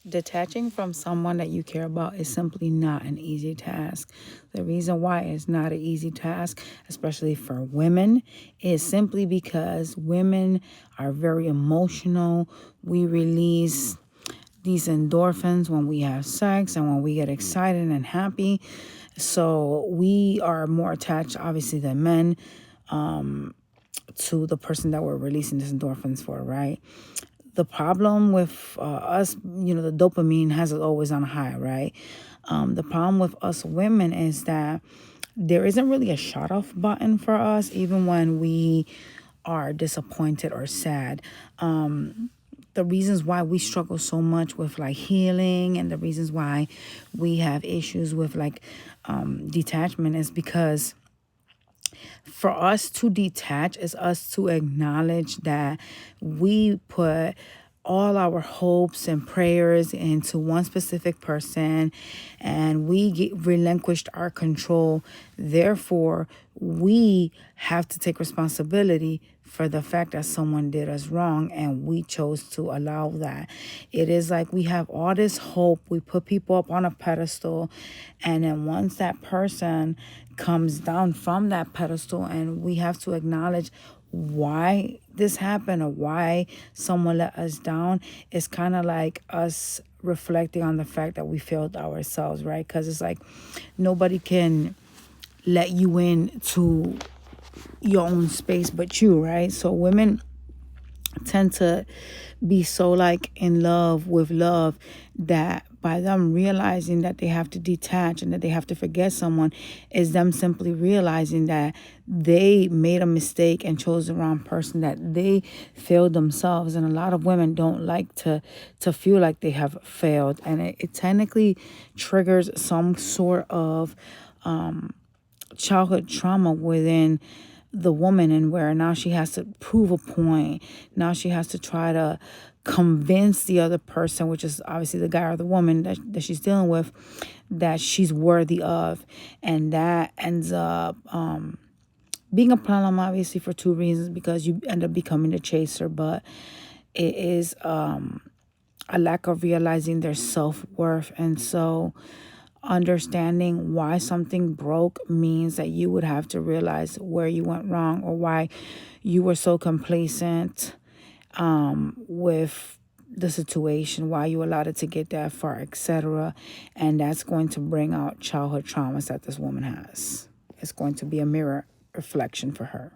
Detaching from someone that you care about is simply not an easy task. The reason why it's not an easy task, especially for women, is simply because women are very emotional. We release these endorphins when we have sex and when we get excited and happy. So we are more attached, obviously, than men to the person that we're releasing these endorphins for, right? The problem with us, the dopamine has it always on high, right? The problem with us women is that there isn't really a shut off button for us, even when we are disappointed or sad. The reasons why we struggle so much with like healing and the reasons why we have issues with like detachment is because for us to detach is us to acknowledge that we put all our hopes and prayers into one specific person and relinquished our control. Therefore, we have to take responsibility for the fact that someone did us wrong and we chose to allow that. It is like we have all this hope. We put people up on a pedestal, and then once that person comes down from that pedestal and we have to acknowledge why this happened or why someone let us down, it's kind of like us reflecting on the fact that we failed ourselves, right? Because it's like nobody can let you in to your own space but you, right? So women tend to be so like in love with love that by them realizing that they have to detach and that they have to forget someone is them simply realizing that they made a mistake and chose the wrong person, that they failed themselves. And a lot of women don't like to feel like they have failed, and it technically triggers some sort of childhood trauma within the woman, and where now she has to prove a point. Now she has to try to convince the other person, which is obviously the guy or the woman that she's dealing with, that she's worthy of. And that ends up being a problem, obviously, for two reasons, because you end up becoming the chaser, but it is a lack of realizing their self-worth. And so understanding why something broke means that you would have to realize where you went wrong or why you were so complacent with the situation, why you allowed it to get that far, etc. And that's going to bring out childhood traumas that this woman has. It's going to be a mirror reflection for her.